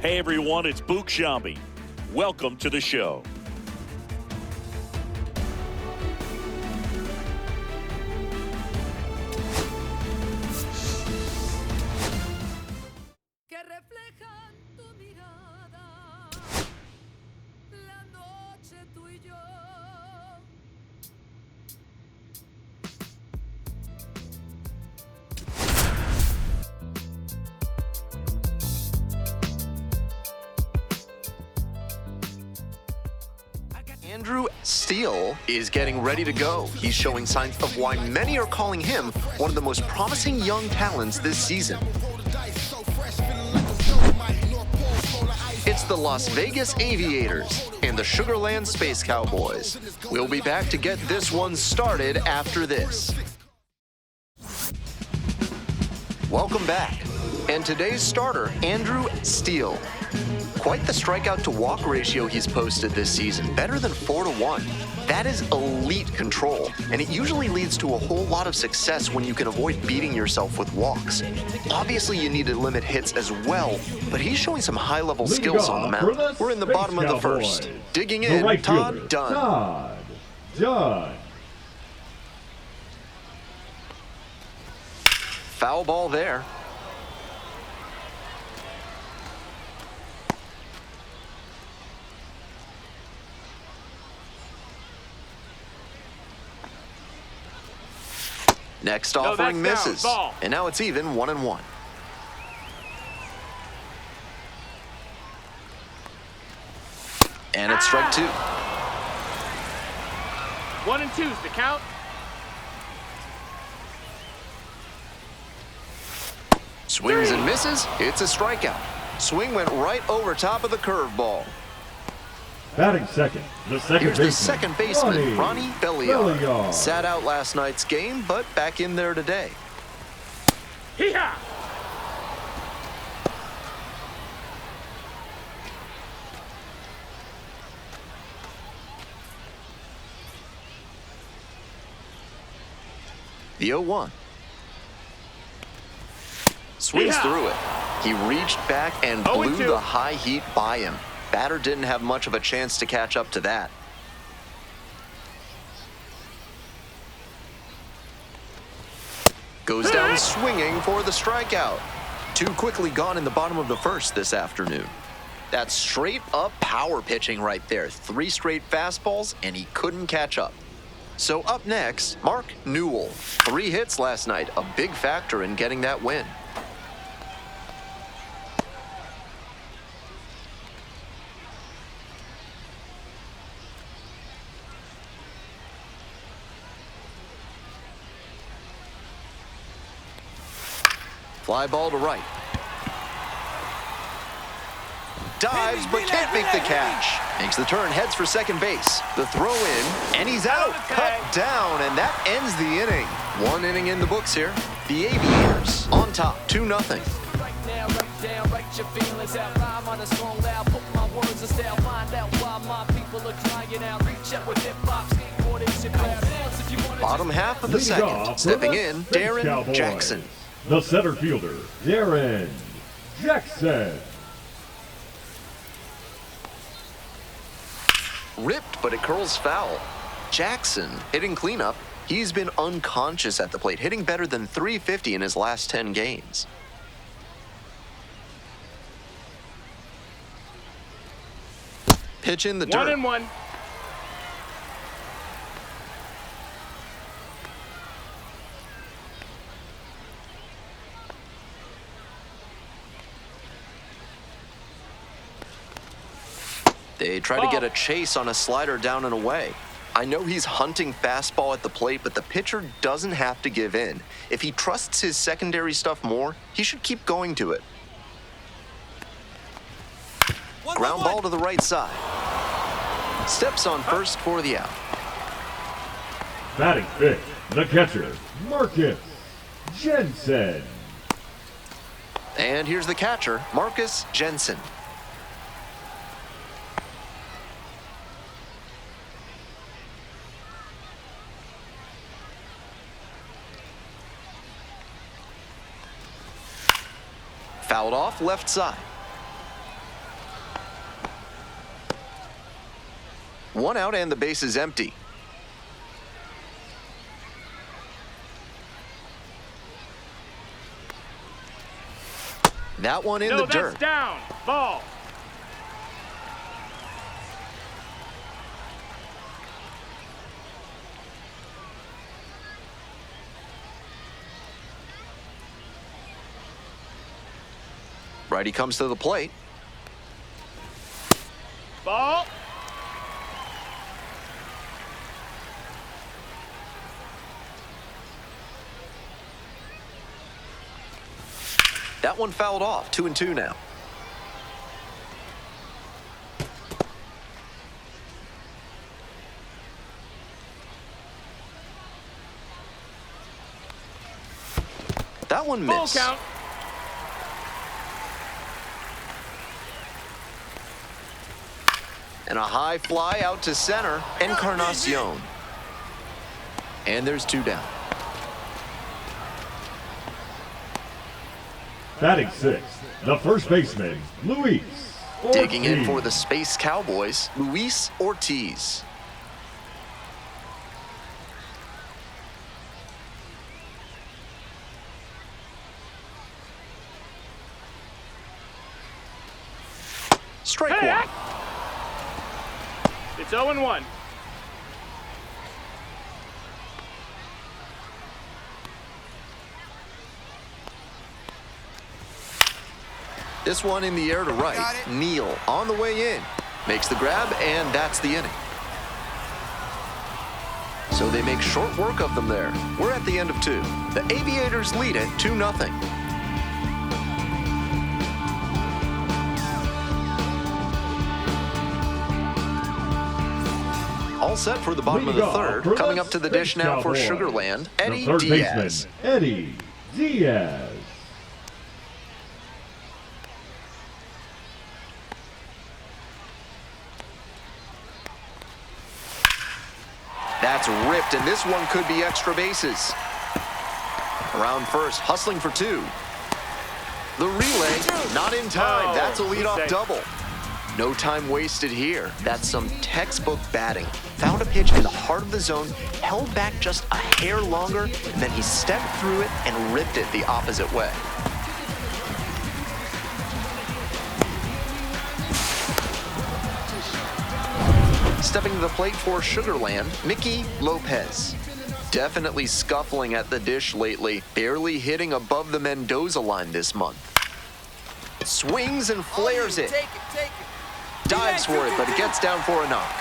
Hey everyone, it's Book Shambi. Welcome to the show. Andrew Steele is getting ready to go. He's showing signs of why many are calling him one of the most promising young talents this season. It's the Las Vegas Aviators and the Sugerland Space Cowboys. We'll be back to get this one started after this. Welcome back. And today's starter, Andrew Steele. Quite the strikeout-to-walk ratio he's posted this season, better than 4-1. That is elite control, and it usually leads to a whole lot of success when you can avoid beating yourself with walks. Obviously, you need to limit hits as well, but he's showing some high-level skills on the mound. We're in the bottom of the first. Digging in, Todd Dunn. Foul ball there. Next offering misses, and now it's even 1-1. And it's strike two. 1-2's the count. Swings and misses. It's a strikeout. Swing went right over top of the curveball. Batting second, Here's the second baseman, Ronnie Belliard. Sat out last night's game, but back in there today. Hee-haw! The 0-1. Swings through it. He reached back and blew the high heat by him. Batter didn't have much of a chance to catch up to that. Goes down swinging for the strikeout. Too quickly gone in the bottom of the first this afternoon. That's straight up power pitching right there. 3 straight fastballs, and he couldn't catch up. So up next, Mark Newell. 3 hits last night, a big factor in getting that win. Fly ball to right. Dives, but can't make the catch. Makes the turn, heads for second base. The throw in, and he's out. Cut down, and that ends the inning. 1 inning in the books here. The Aviators on top, 2-0. Bottom half of the second. Stepping in, Darren Jackson. The center fielder, Darren Jackson. Ripped, but it curls foul. Jackson hitting cleanup. He's been unconscious at the plate, hitting better than .350 in his last 10 games. Pitch in the dirt. 1-1. They try to get a chase on a slider down and away. I know he's hunting fastball at the plate, but the pitcher doesn't have to give in. If he trusts his secondary stuff more, he should keep going to it. Ground ball to the right side. Steps on first for the out. Batting fifth, the catcher, Marcus Jensen. And here's the catcher, Marcus Jensen. Fouled off left side. One out and the base is empty. That one in the dirt. That's down. Ball. Righty comes to the plate. Ball. That one fouled off. 2-2 now. That one Full missed. count. And a high fly out to center. Encarnacion. And there's 2 down. Batting 6th, the first baseman, Luis Ortiz. Digging in for the Space Cowboys, Luis Ortiz. Strike Hey, one. It's 0-1. This one in the air to right. Neal on the way in. Makes the grab, and that's the inning. So they make short work of them there. We're at the end of 2. The Aviators lead it 2-0. All set for the bottom of the third. Coming up to the dish now for Sugerland, Eddie the third Diaz. baseman, Eddie Diaz. That's ripped, and this one could be extra bases. Around first, hustling for 2. The relay, not in time. That's a leadoff double. No time wasted here. That's some textbook batting. Found a pitch in the heart of the zone, held back just a hair longer, and then he stepped through it and ripped it the opposite way. Stepping to the plate for Sugerland, Mickey Lopez. Definitely scuffling at the dish lately, barely hitting above the Mendoza line this month. Swings and flares it. Dives for it, but it gets down for a knock.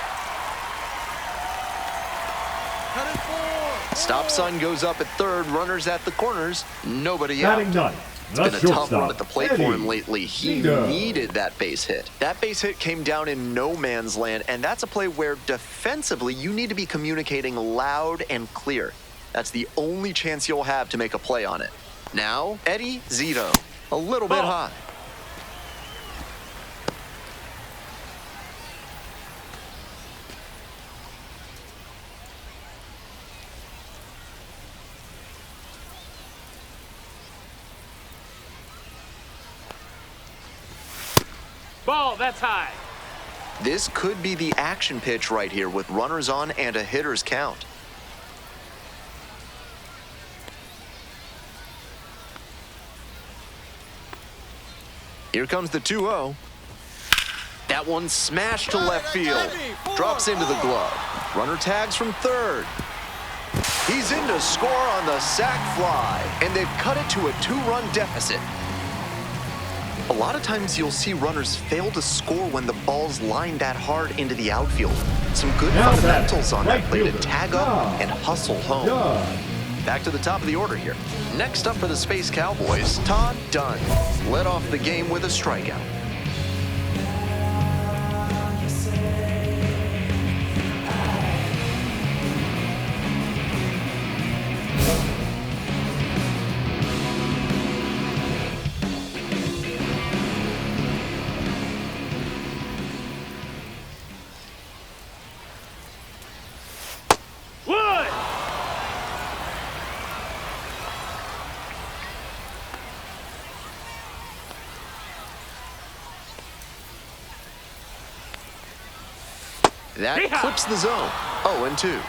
Stop sign goes up at third, runners at the corners, nobody out. Batting 9th, It's the been a tough shortstop, one at the plate for him lately. He Zito. needed that base hit. That base hit came down in no man's land, and that's a play where defensively you need to be communicating loud and clear. That's the only chance you'll have to make a play on it. Now, Eddie Zito, a little bit high. Ball, that's high. This could be the action pitch right here with runners on and a hitter's count. Here comes the 2-0. That one smashed to left field. Drops into the glove. Runner tags from third. He's in to score on the sac fly, and they've cut it to a 2-run deficit. A lot of times you'll see runners fail to score when the ball's lined that hard into the outfield. Some good fundamentals on that play to tag up and hustle home. Back to the top of the order here. Next up for the Space Cowboys, Todd Dunn. Led off the game with a strikeout. Wood! That Yeehaw! clips the zone. 0-2.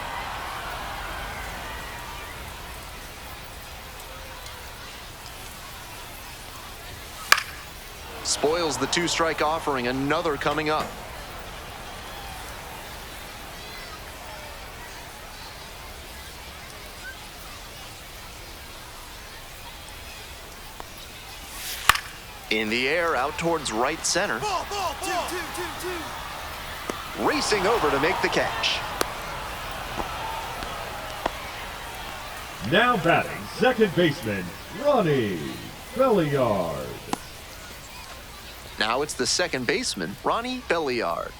Spoils the two-strike offering. Another coming up. In the air, out towards right center. Ball, two. Racing over to make the catch. Now batting, second baseman, Ronnie Belliard. Now it's the second baseman, Ronnie Belliard.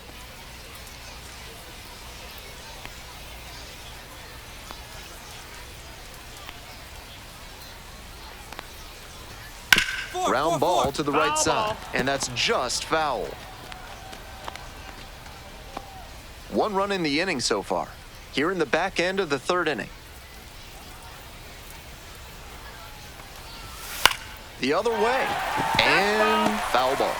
Ground ball to the right side, and that's just foul. 1 run in the inning so far. Here in the back end of the third inning. The other way, and foul ball.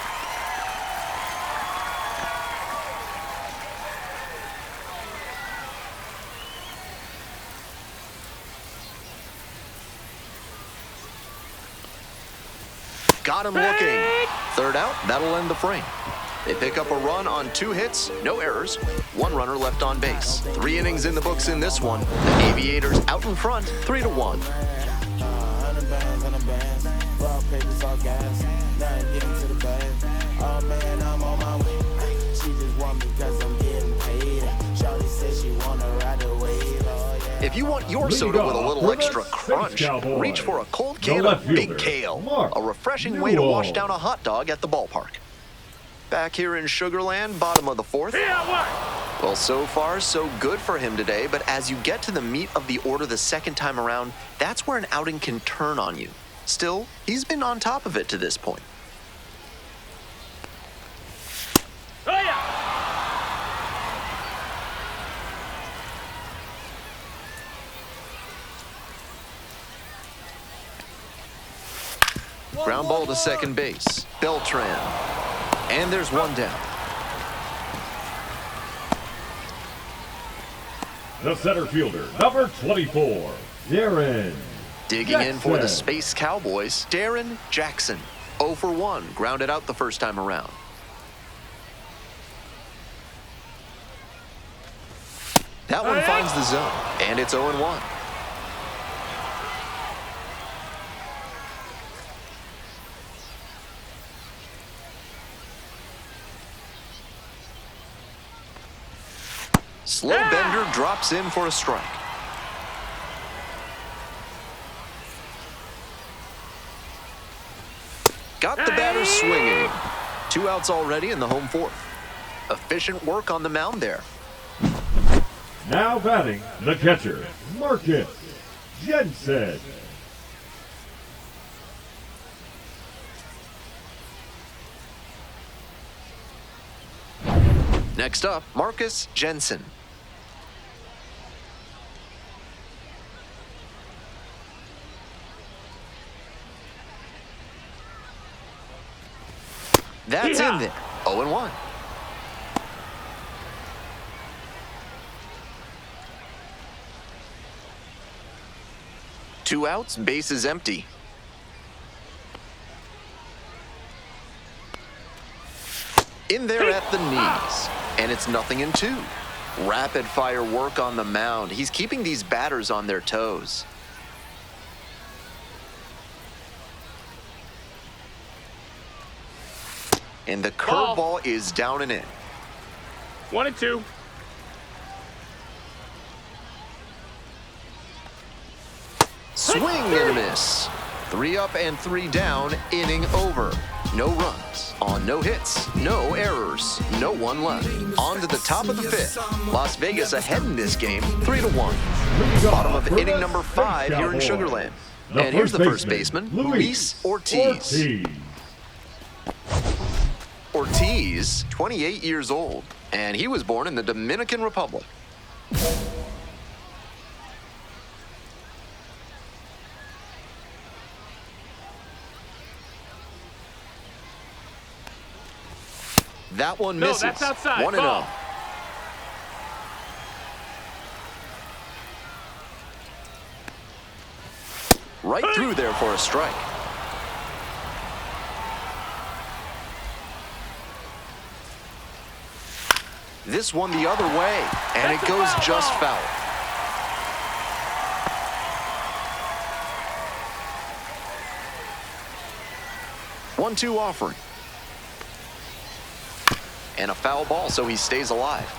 Got him looking. Third out, that'll end the frame. They pick up a run on 2 hits, no errors, 1 runner left on base. 3 innings in the books in this one. The Aviators out in front, 3-1. If you want your soda with a little extra crunch, reach for a cold can of Big Kale, a refreshing way to wash down a hot dog at the ballpark. Back here in Sugerland, bottom of the 4th. Well, so far, so good for him today, but as you get to the meat of the order the second time around, that's where an outing can turn on you. Still, he's been on top of it to this point. Ground ball to second base. Beltran. And there's 1 down. The center fielder, number 24, Darren Digging in for the Jackson. Space Cowboys, Darren Jackson. 0 for 1, grounded out the first time around. That one finds the zone, and it's 0-1. Slow bender drops in for a strike. Got the batter swinging. 2 outs already in the home 4th. Efficient work on the mound there. Now batting, the catcher, Marcus Jensen. Next up, Marcus Jensen. That's in there. 0-1. Two outs, bases empty. In there at the knees, and it's 0-2. Rapid fire work on the mound. He's keeping these batters on their toes. And the curveball is down and in. 1-2. Swing and a miss. 3 up and 3 down, inning over. No runs on no hits, no errors, no 1 left. On to the top of the 5th. Las Vegas ahead in this game, 3-1. Bottom of inning number 5 here in Sugarland. And here's the first baseman, Luis Ortiz. Ortiz, 28 years old, and he was born in the Dominican Republic. That one misses. No, that's outside. 1-0. Ball. right through there for a strike. This one the other way, and it goes just foul. One-two offering. And a foul ball, so he stays alive.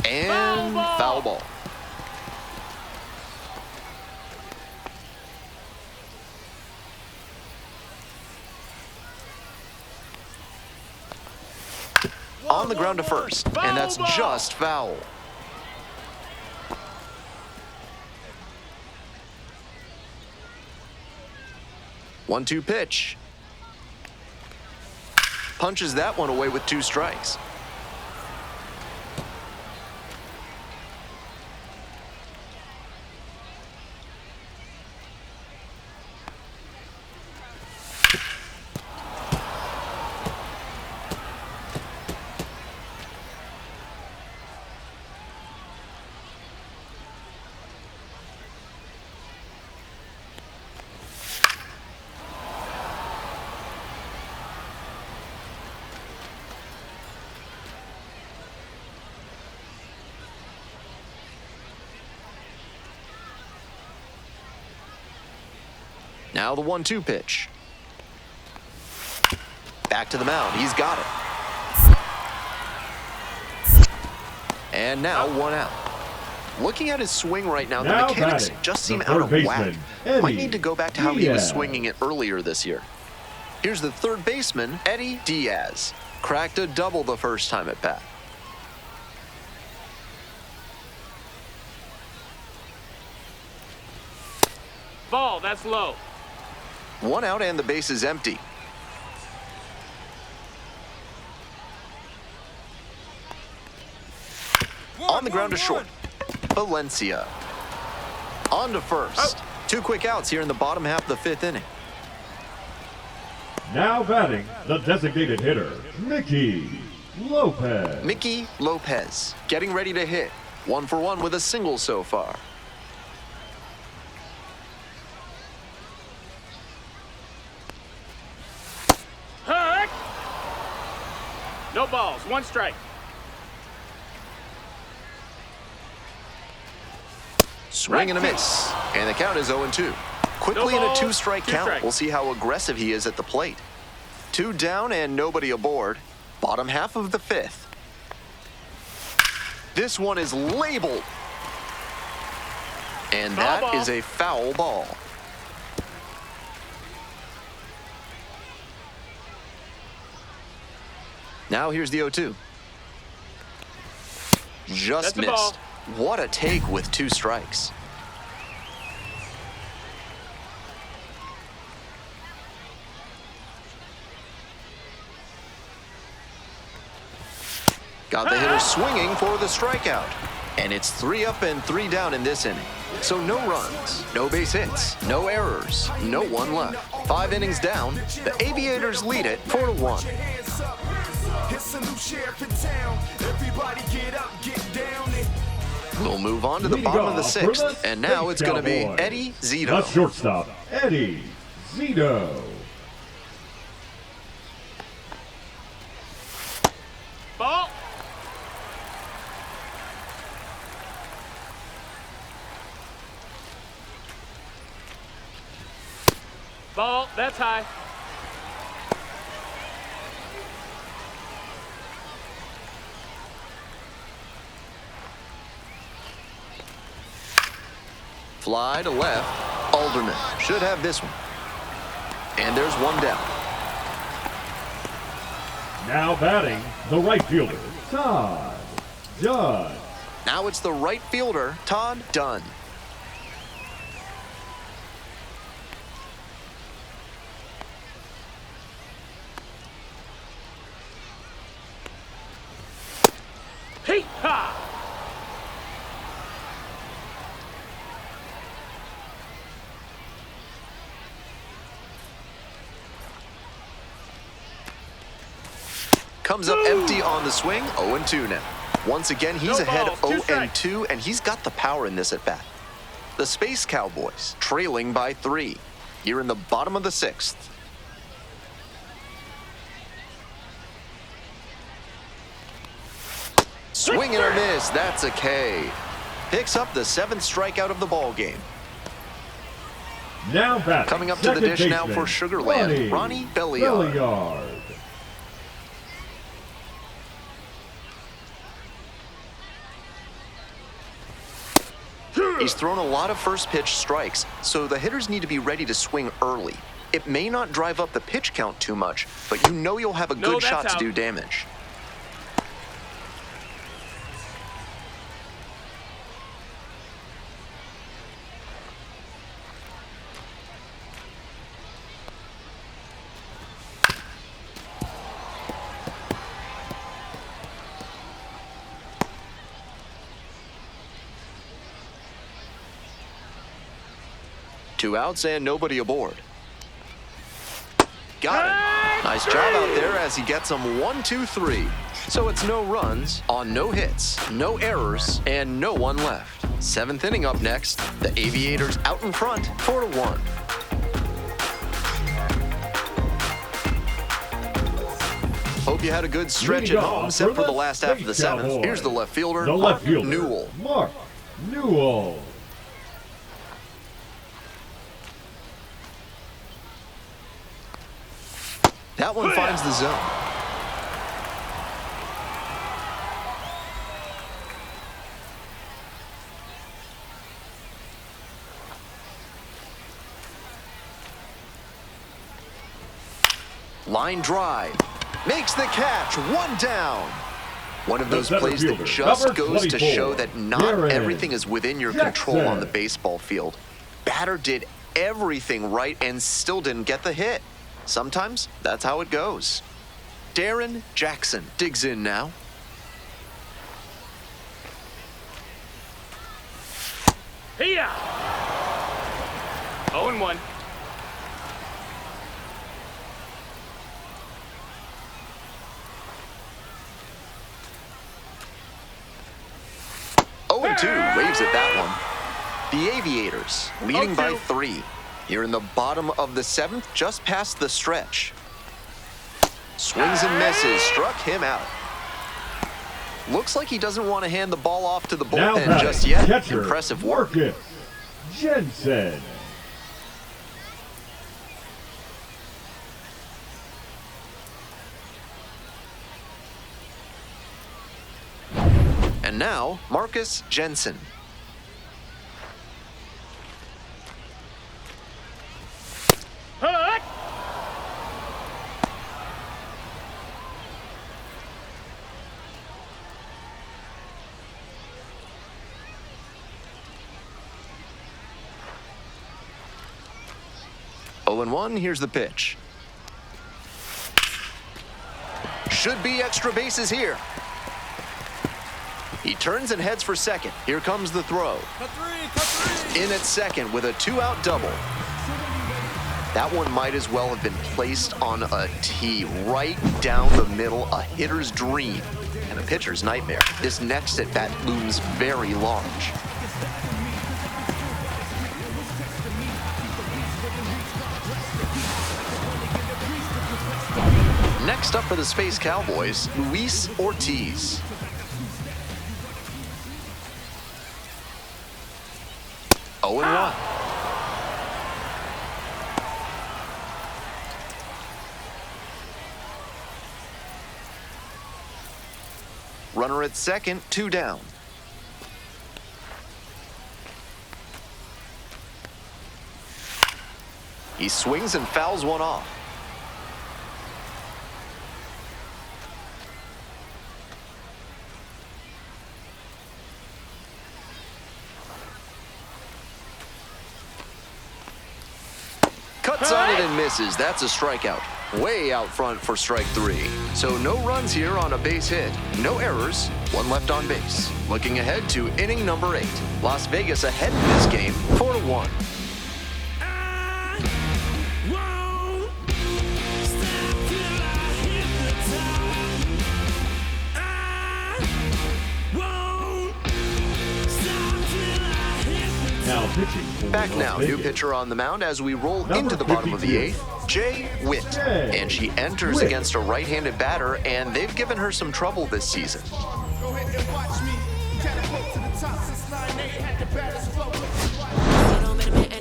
And foul ball. On the ground to first, and that's just foul. One-two pitch. Punches that one away with 2 strikes. Now the 1-2 pitch. Back to the mound. He's got it. And now 1 out. Looking at his swing right now, the mechanics just seem out of whack. Might need to go back to how he was swinging it earlier this year. Here's the third baseman, Eddie Diaz. Cracked a double the first time at bat. Ball, that's low. 1 out and the base is empty. On the ground to short. Valencia. On to first. 2 quick outs here in the bottom half of the 5th inning. Now batting, the designated hitter, Mickey Lopez. Mickey Lopez getting ready to hit. 1 for 1 with a single so far. No balls, 1 strike. Swing and a miss. And the count is 0-2. Quickly in a 2-strike count. We'll see how aggressive he is at the plate. 2 down and nobody aboard. Bottom half of the 5th. This one is labeled. And that is a foul ball. Now here's the 0-2. Just missed. What a take with 2 strikes. Got the hitter swinging for the strikeout. And it's 3 up and 3 down in this inning. So no runs, no base hits, no errors, no 1 left. 5 innings down, the Aviators lead it 4-1. We'll move on to the bottom of the 6th, and now it's going to be Eddie Zito. The shortstop, Eddie Zito. Ball. Ball, that's high. Fly to left. Alderman should have this one. And there's 1 down. Now batting, the right fielder, Todd Dunn. Now it's the right fielder, Todd Dunn. Hey, ha! Comes up empty on the swing, 0-2 now. Once again, he's No ahead balls, 0-2, and he's got the power in this at-bat. The Space Cowboys trailing by 3 here in the bottom of the 6th. Swing and a miss, that's a K. Picks up the 7th strikeout of the ball game. Now batting, Coming up to the dish now for Sugerland, Ronnie Belliard. He's thrown a lot of first pitch strikes, so the hitters need to be ready to swing early. It may not drive up the pitch count too much, but you know you'll have a good shot to do damage. Two outs and nobody aboard. Got it. Nice job out there as he gets him 1, 2, 3. So it's no runs on no hits, no errors, and no one left. 7th inning up next. The Aviators out in front, 4-1. Hope you had a good stretch at home, except for the last half of the 7th. Here's the left fielder, Mark Newell. Mark Newell. That one finds the zone. Line drive. Makes the catch. 1 down. One of those plays that just goes to show that not everything is within your control on the baseball field. Batter did everything right and still didn't get the hit. Sometimes that's how it goes. Darren Jackson digs in now. Here. 0-1. Two waves at that one. The Aviators leading by 3. Here in the bottom of the 7th, just past the stretch. Swings and misses, struck him out. Looks like he doesn't want to hand the ball off to the bullpen just yet. Catcher, impressive work. Marcus Jensen. And now, Marcus Jensen. Hut. Oh, and 1, here's the pitch. Should be extra bases here. He turns and heads for second. Here comes the throw. In at second with a 2-out double. That one might as well have been placed on a tee right down the middle, a hitter's dream and a pitcher's nightmare. This next at bat looms very large. Next up for the Space Cowboys, Luis Ortiz. Oh, and 1. Runner at second, 2 down. He swings and fouls one off. Cuts on it and misses. That's a strikeout. Way out front for strike 3. So no runs here on a base hit. No errors. 1 left on base. Looking ahead to inning number 8. Las Vegas ahead in this game, 4-1. Now pitching for Back Las now, new Vegas. pitcher on the mound as we roll Number into the bottom of the 52. eighth, Jay Witt. Jay And she enters Witt. against a right-handed batter, and they've given her some trouble this season. Go ahead and watch me. Catapult to the top since 9-8. Had the baddest flow.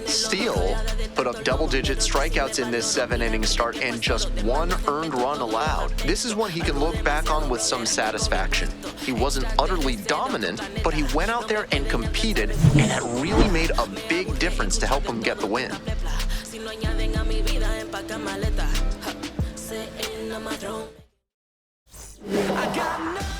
Steele put up double-digit strikeouts in this 7-inning start and just one earned run allowed. This is one he can look back on with some satisfaction. He wasn't utterly dominant, but he went out there and competed, and that really made a big difference to help him get the win. I got no